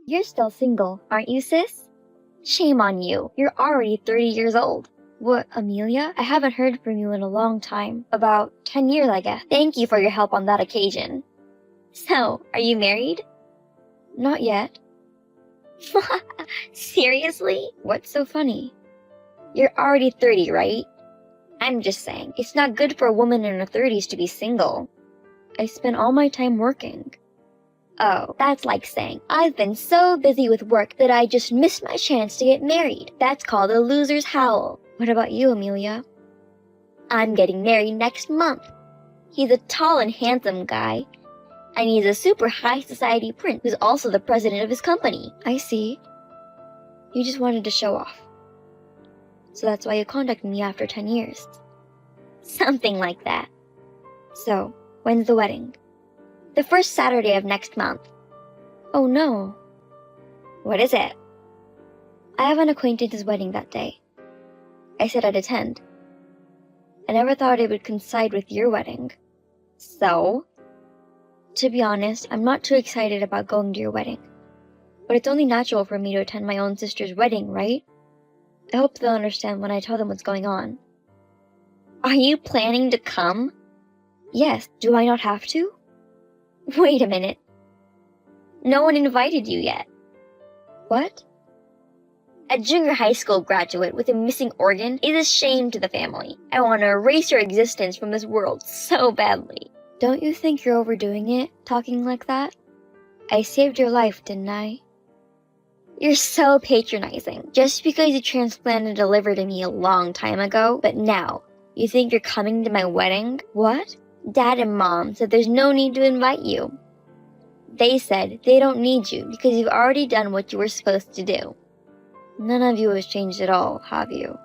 You're still single, aren't you, sis? Shame on you. You're already 30 years old. What, Amelia? I haven't heard from you in a long time. About 10 years, I guess. Thank you for your help on that occasion. So, are you married? Not yet. Seriously? What's so funny? You're already 30, right? I'm just saying, it's not good for a woman in her 30s to be single. I spend all my time working. Oh, that's like saying, I've been so busy with work that I just missed my chance to get married. That's called a loser's howl. What about you, Amelia? I'm getting married next month. He's a tall and handsome guy, and he's a super high society prince who's also the president of his company. I see. You just wanted to show off. So that's why you contacted me after 10 years. Something like that. So, when's the wedding? The first Saturday of next month. Oh no. What is it? I have an acquaintance's wedding that day. I said I'd attend. I never thought it would coincide with your wedding. So? To be honest, I'm not too excited about going to your wedding. But it's only natural for me to attend my own sister's wedding, right? I hope they'll understand when I tell them what's going on. Are you planning to come? Yes, do I not have to? Wait a minute. No one invited you yet. What? A junior high school graduate with a missing organ is a shame to the family. I want to erase your existence from this world so badly. Don't you think you're overdoing it, talking like that? I saved your life, didn't I? You're so patronizing. Just because you transplanted a liver to me a long time ago, but now, you think you're coming to my wedding? What? Dad and Mom said there's no need to invite you. They said they don't need you because you've already done what you were supposed to do. None of you has changed at all, have you?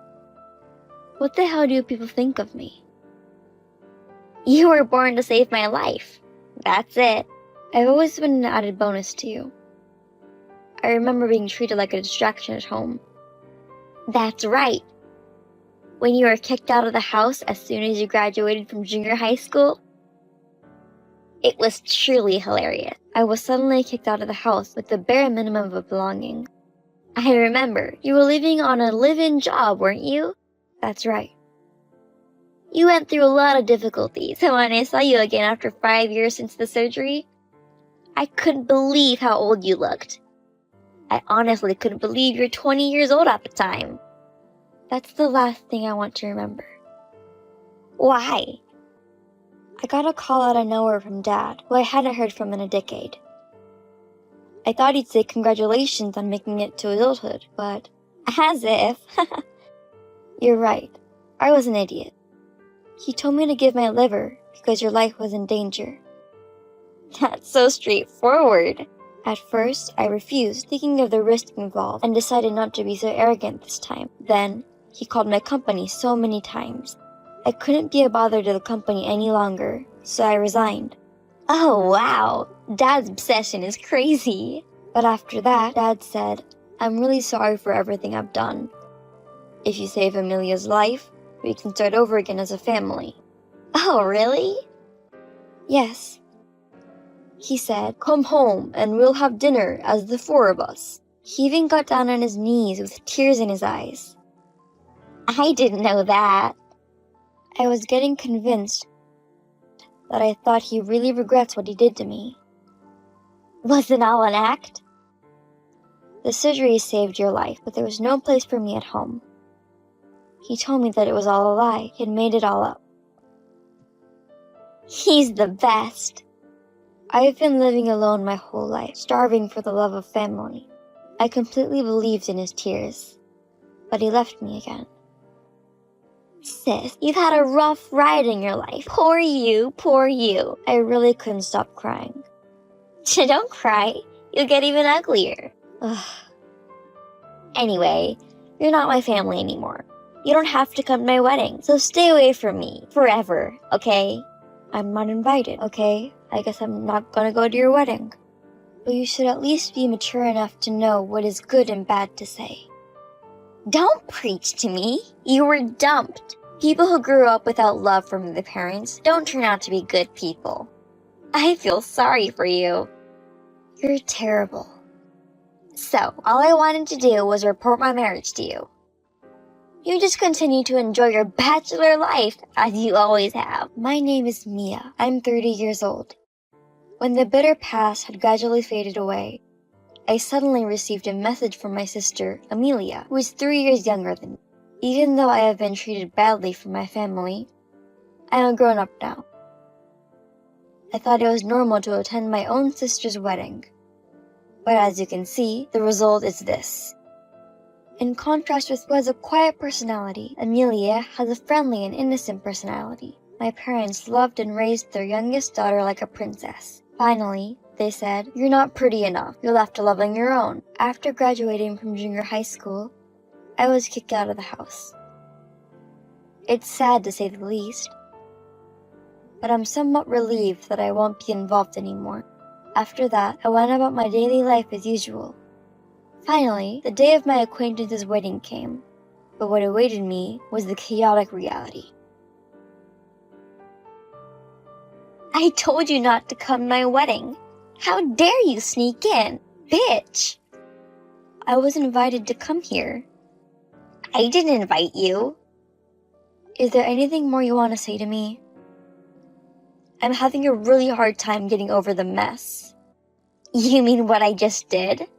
What the hell do people think of me? You were born to save my life. That's it. I've always been an added bonus to you. I remember being treated like a distraction at home. That's right. When you were kicked out of the house as soon as you graduated from junior high school, it was truly hilarious. I was suddenly kicked out of the house with the bare minimum of belonging. I remember, you were living on a live-in job, weren't you? That's right. You went through a lot of difficulties, and when I saw you again after 5 years since the surgery, I couldn't believe how old you looked. I honestly couldn't believe you're 20 years old at the time. That's the last thing I want to remember. Why? I got a call out of nowhere from Dad, who I hadn't heard from in a decade. I thought he'd say congratulations on making it to adulthood, but as if. You're right. I was an idiot. He told me to give my liver because your life was in danger. That's so straightforward. At first, I refused, thinking of the risk involved, and decided not to be so arrogant this time. Then, he called my company so many times. I couldn't be a bother to the company any longer, so I resigned. Oh wow, Dad's obsession is crazy. But after that, Dad said, I'm really sorry for everything I've done. If you save Amelia's life, we can start over again as a family. Oh, really? Yes. He said, come home and we'll have dinner as the four of us. He even got down on his knees with tears in his eyes. I didn't know that. I was getting convinced that I thought he really regrets what he did to me. Was it all an act? The surgery saved your life, but there was no place for me at home. He told me that it was all a lie. He had made it all up. He's the best. I've been living alone my whole life, starving for the love of family. I completely believed in his tears, but he left me again. Sis, you've had a rough ride in your life. Poor you, poor you. I really couldn't stop crying. Don't cry. You'll get even uglier. Ugh. Anyway, you're not my family anymore. You don't have to come to my wedding, so stay away from me. Forever, okay? I'm not invited, okay? I guess I'm not gonna go to your wedding. But you should at least be mature enough to know what is good and bad to say. Don't preach to me. You were dumped. People who grew up without love from their parents don't turn out to be good people. I feel sorry for you. You're terrible. So, all I wanted to do was report my marriage to you. You just continue to enjoy your bachelor life, as you always have. My name is Mia. I'm 30 years old. When the bitter past had gradually faded away, I suddenly received a message from my sister, Amelia, who is 3 years younger than me. Even though I have been treated badly from my family, I am grown up now. I thought it was normal to attend my own sister's wedding. But as you can see, the result is this. In contrast with who has a quiet personality, Amelia has a friendly and innocent personality. My parents loved and raised their youngest daughter like a princess. Finally, they said, "You're not pretty enough. You'll have to love on your own." After graduating from junior high school, I was kicked out of the house. It's sad to say the least, but I'm somewhat relieved that I won't be involved anymore. After that, I went about my daily life as usual. Finally, the day of my acquaintance's wedding came, but what awaited me was the chaotic reality. I told you not to come to my wedding. How dare you sneak in, bitch! I was invited to come here. I didn't invite you. Is there anything more you want to say to me? I'm having a really hard time getting over the mess. You mean what I just did?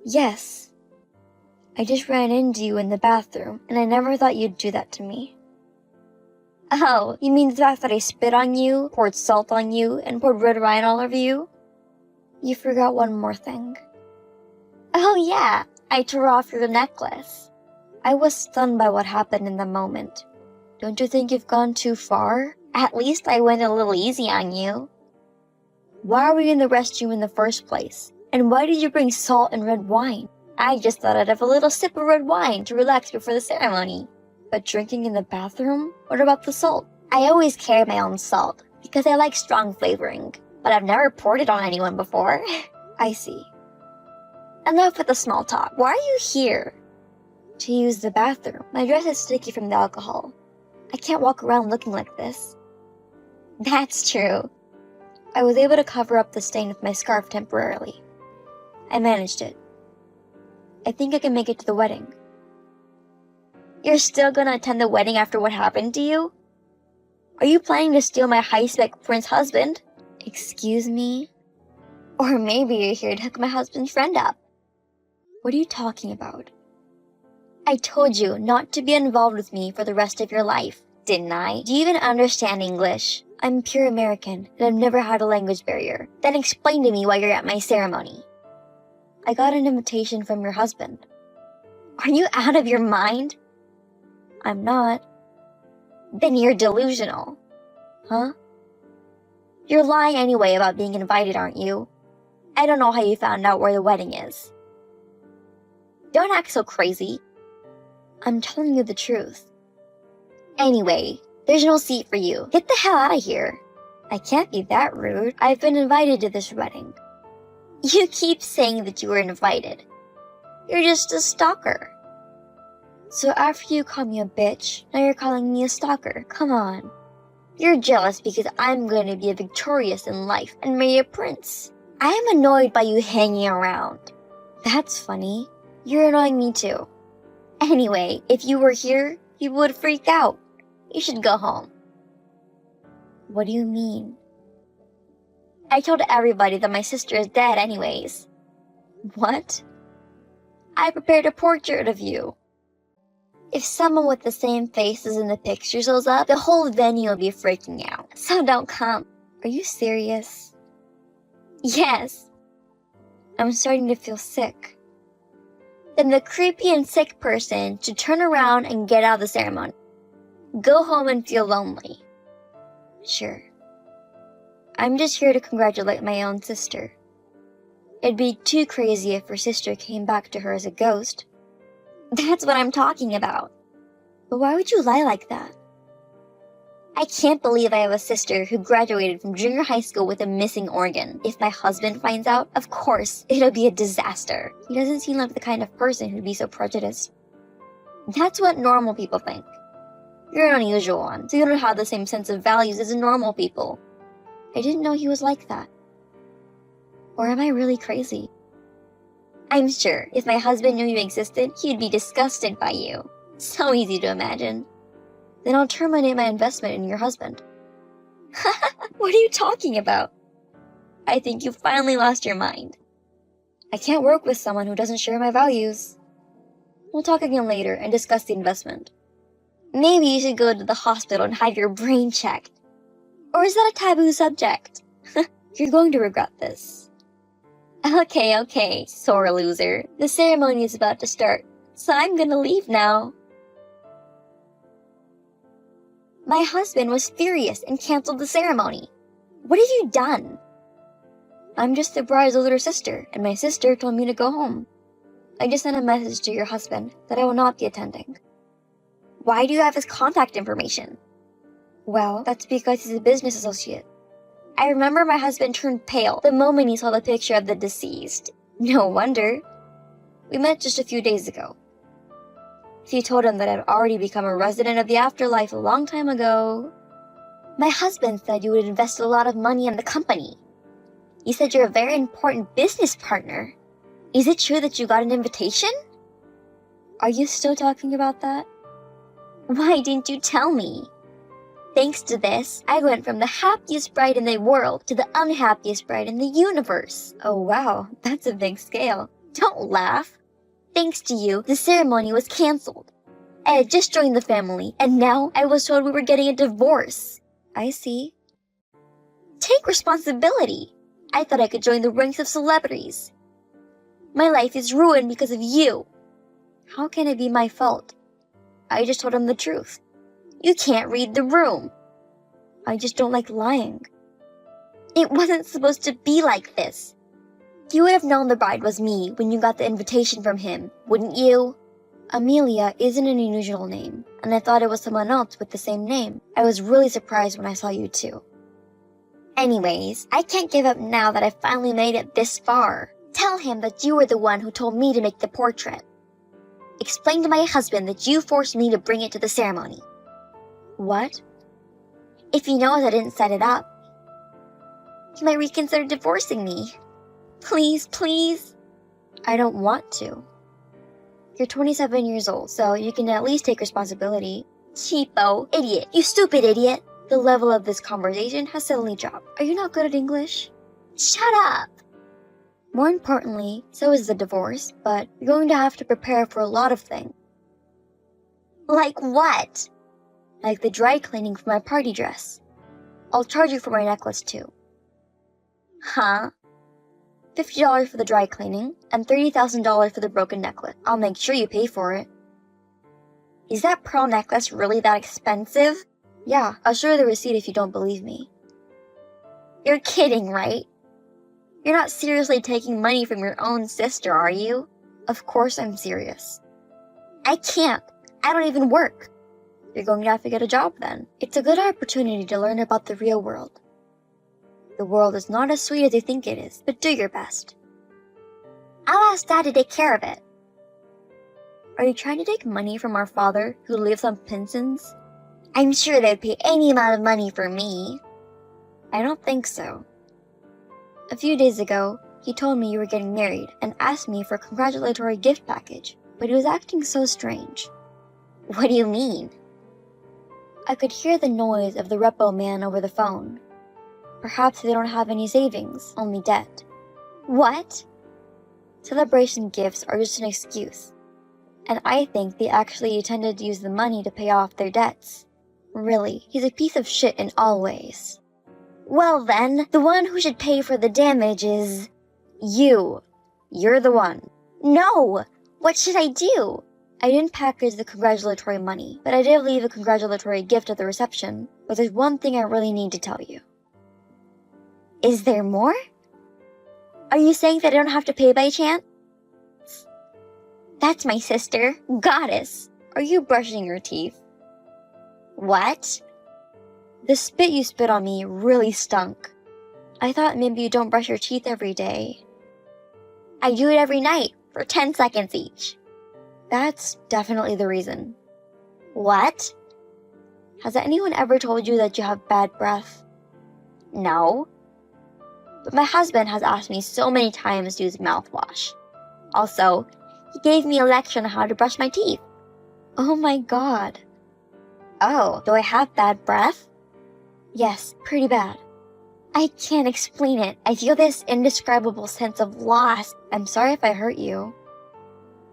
Yes. I just ran into you in the bathroom, and I never thought you'd do that to me. Oh, you mean the fact that I spit on you, poured salt on you, and poured red wine all over you? You forgot one more thing. Oh yeah, I tore off your necklace. I was stunned by what happened in the moment. Don't you think you've gone too far? At least I went a little easy on you. Why were you in the restroom in the first place? And why did you bring salt and red wine? I just thought I'd have a little sip of red wine to relax before the ceremony. But drinking in the bathroom? What about the salt? I always carry my own salt, because I like strong flavoring. But I've never poured it on anyone before. I see. Enough with the small talk. Why are you here? To use the bathroom. My dress is sticky from the alcohol. I can't walk around looking like this. That's true. I was able to cover up the stain with my scarf temporarily. I managed it. I think I can make it to the wedding. You're still gonna attend the wedding after what happened to you? Are you planning to steal my high-spec prince husband? Excuse me? Or maybe you're here to hook my husband's friend up. What are you talking about? I told you not to be involved with me for the rest of your life, didn't I? Do you even understand English? I'm pure American, and I've never had a language barrier. Then explain to me why you're at my ceremony. I got an invitation from your husband. Are you out of your mind? I'm not. Then you're delusional. Huh? You're lying anyway about being invited, aren't you? I don't know how you found out where the wedding is. Don't act so crazy. I'm telling you the truth. Anyway, there's no seat for you. Get the hell out of here. I can't be that rude. I've been invited to this wedding. You keep saying that you were invited. You're just a stalker. So after you call me a bitch, now you're calling me a stalker. Come on. You're jealous because I'm going to be victorious in life and marry a prince. I am annoyed by you hanging around. That's funny. You're annoying me too. Anyway, if you were here, you would freak out. You should go home. What do you mean? I told everybody that my sister is dead anyways. What? I prepared a portrait of you. If someone with the same face as in the picture shows up, the whole venue will be freaking out. So don't come. Are you serious? Yes. I'm starting to feel sick. Then the creepy and sick person should turn around and get out of the ceremony. Go home and feel lonely. Sure. I'm just here to congratulate my own sister. It'd be too crazy if her sister came back to her as a ghost. That's what I'm talking about. But why would you lie like that? I can't believe I have a sister who graduated from junior high school with a missing organ. If my husband finds out, of course, it'll be a disaster. He doesn't seem like the kind of person who'd be so prejudiced. That's what normal people think. You're an unusual one, so you don't have the same sense of values as normal people. I didn't know he was like that. Or am I really crazy? I'm sure if my husband knew you existed, he'd be disgusted by you. So easy to imagine. Then I'll terminate my investment in your husband. What are you talking about? I think you finally lost your mind. I can't work with someone who doesn't share my values. We'll talk again later and discuss the investment. Maybe you should go to the hospital and have your brain checked. Or is that a taboo subject? You're going to regret this. Okay, sore loser. The ceremony is about to start, so I'm gonna leave now. My husband was furious and canceled the ceremony. What have you done? I'm just the bride's older sister, and my sister told me to go home. I just sent a message to your husband that I will not be attending. Why do you have his contact information? Well, that's because he's a business associate. I remember my husband turned pale the moment he saw the picture of the deceased. No wonder. We met just a few days ago. If you told him that I'd already become a resident of the afterlife a long time ago. My husband said you would invest a lot of money in the company. He said you're a very important business partner. Is it true that you got an invitation? Are you still talking about that? Why didn't you tell me? Thanks to this, I went from the happiest bride in the world to the unhappiest bride in the universe. Oh wow, that's a big scale. Don't laugh. Thanks to you, the ceremony was canceled. I had just joined the family, and now I was told we were getting a divorce. I see. Take responsibility. I thought I could join the ranks of celebrities. My life is ruined because of you. How can it be my fault? I just told him the truth. You can't read the room. I just don't like lying. It wasn't supposed to be like this. You would have known the bride was me when you got the invitation from him, wouldn't you? Amelia isn't an unusual name, and I thought it was someone else with the same name. I was really surprised when I saw you too. Anyways, I can't give up now that I finally made it this far. Tell him that you were the one who told me to make the portrait. Explain to my husband that you forced me to bring it to the ceremony. What? If he knows I didn't set it up, he might reconsider divorcing me. Please, please. I don't want to. You're 27 years old, so you can at least take responsibility. Cheapo, idiot, you stupid idiot. The level of this conversation has suddenly dropped. Are you not good at English? Shut up. More importantly, so is the divorce, but you're going to have to prepare for a lot of things. Like what? Like the dry cleaning for my party dress. I'll charge you for my necklace too. Huh? $50 for the dry cleaning, and $30,000 for the broken necklace. I'll make sure you pay for it. Is that pearl necklace really that expensive? Yeah, I'll show you the receipt if you don't believe me. You're kidding, right? You're not seriously taking money from your own sister, are you? Of course I'm serious. I can't. I don't even work. You're going to have to get a job then. It's a good opportunity to learn about the real world. The world is not as sweet as you think it is, but do your best. I'll ask Dad to take care of it. Are you trying to take money from our father, who lives on pensions? I'm sure they'd pay any amount of money for me. I don't think so. A few days ago, he told me you were getting married and asked me for a congratulatory gift package, but he was acting so strange. What do you mean? I could hear the noise of the repo man over the phone. Perhaps they don't have any savings, only debt. What? Celebration gifts are just an excuse. And I think they actually intended to use the money to pay off their debts. Really, he's a piece of shit in all ways. Well then, the one who should pay for the damage is... you. You're the one. No! What should I do? I didn't package the congratulatory money, but I did leave a congratulatory gift at the reception. But there's one thing I really need to tell you. Is there more? Are you saying that I don't have to pay by chance? That's my sister, Goddess. Are you brushing your teeth? What? The spit you spit on me really stunk. I thought maybe you don't brush your teeth every day. I do it every night, for 10 seconds each. That's definitely the reason. What? Has anyone ever told you that you have bad breath? No. But my husband has asked me so many times to use mouthwash. Also, he gave me a lecture on how to brush my teeth. Oh my god. Oh, do I have bad breath? Yes, pretty bad. I can't explain it. I feel this indescribable sense of loss. I'm sorry if I hurt you.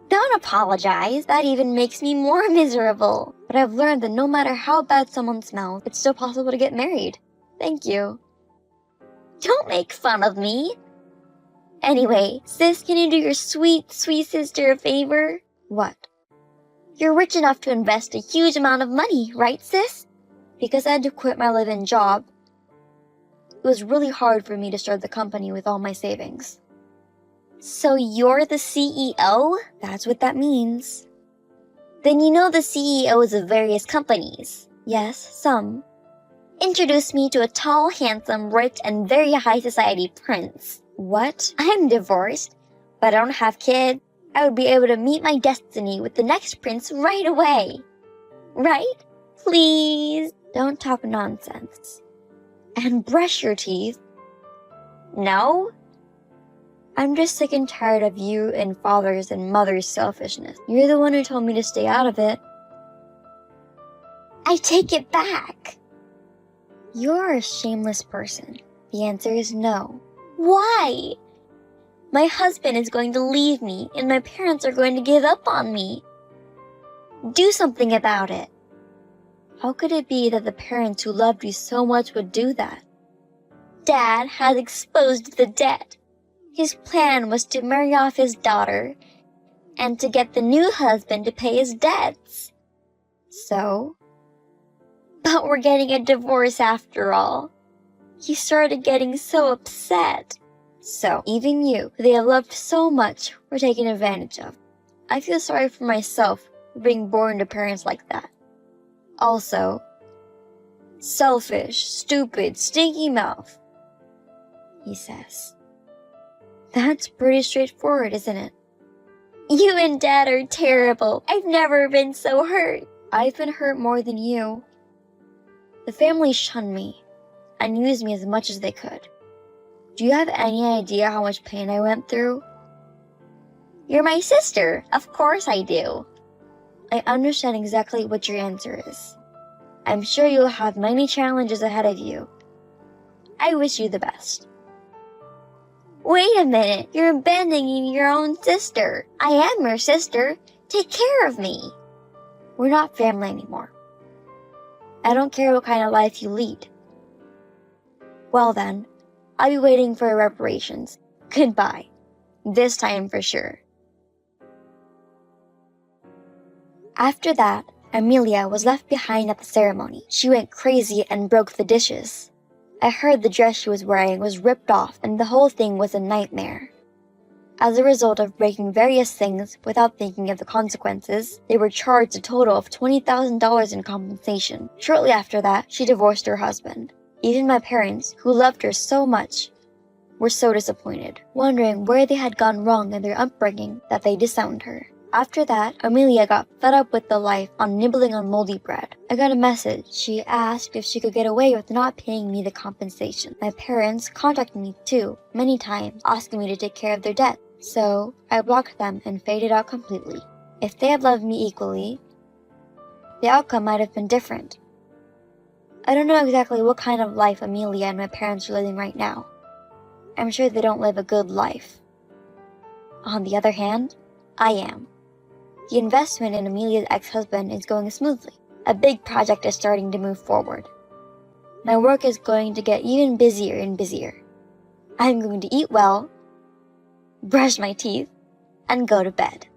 Don't apologize. That even makes me more miserable. But I've learned that no matter how bad someone smells, it's still possible to get married. Thank you. Don't make fun of me. Anyway, sis, can you do your sweet, sweet sister a favor? What? You're rich enough to invest a huge amount of money, right, sis? Because I had to quit my live-in job, it was really hard for me to start the company with all my savings. So you're the CEO? That's what that means. Then you know the CEOs of various companies. Yes, some. Introduce me to a tall, handsome, rich, and very high society prince. What? I'm divorced, but I don't have kids. I would be able to meet my destiny with the next prince right away. Right? Please, don't talk nonsense. And brush your teeth. No? I'm just sick and tired of you and father's and mother's selfishness. You're the one who told me to stay out of it. I take it back. You're a shameless person. The answer is no. Why? My husband is going to leave me, and my parents are going to give up on me. Do something about it. How could it be that the parents who loved you so much would do that? Dad has exposed the debt. His plan was to marry off his daughter and to get the new husband to pay his debts. So? But we're getting a divorce after all. He started getting so upset. So, even you, who they have loved so much, were taken advantage of. I feel sorry for myself for being born to parents like that. Also, selfish, stupid, stinky mouth, he says. That's pretty straightforward, isn't it? You and Dad are terrible. I've never been so hurt. I've been hurt more than you. The family shunned me and used me as much as they could. Do you have any idea how much pain I went through? You're my sister. Of course I do. I understand exactly what your answer is. I'm sure you'll have many challenges ahead of you. I wish you the best. Wait a minute, you're abandoning your own sister. I am your sister. Take care of me. We're not family anymore. I don't care what kind of life you lead. Well then, I'll be waiting for reparations. Goodbye. This time for sure. After that, Amelia was left behind at the ceremony. She went crazy and broke the dishes. I heard the dress she was wearing was ripped off and the whole thing was a nightmare. As a result of breaking various things without thinking of the consequences, they were charged a total of $20,000 in compensation. Shortly after that, she divorced her husband. Even my parents, who loved her so much, were so disappointed, wondering where they had gone wrong in their upbringing that they disowned her. After that, Amelia got fed up with the life on nibbling on moldy bread. I got a message. She asked if she could get away with not paying me the compensation. My parents contacted me too, many times, asking me to take care of their debt. So, I blocked them and faded out completely. If they had loved me equally, the outcome might have been different. I don't know exactly what kind of life Amelia and my parents are living right now. I'm sure they don't live a good life. On the other hand, I am. The investment in Amelia's ex-husband is going smoothly. A big project is starting to move forward. My work is going to get even busier and busier. I'm going to eat well, brush my teeth, and go to bed.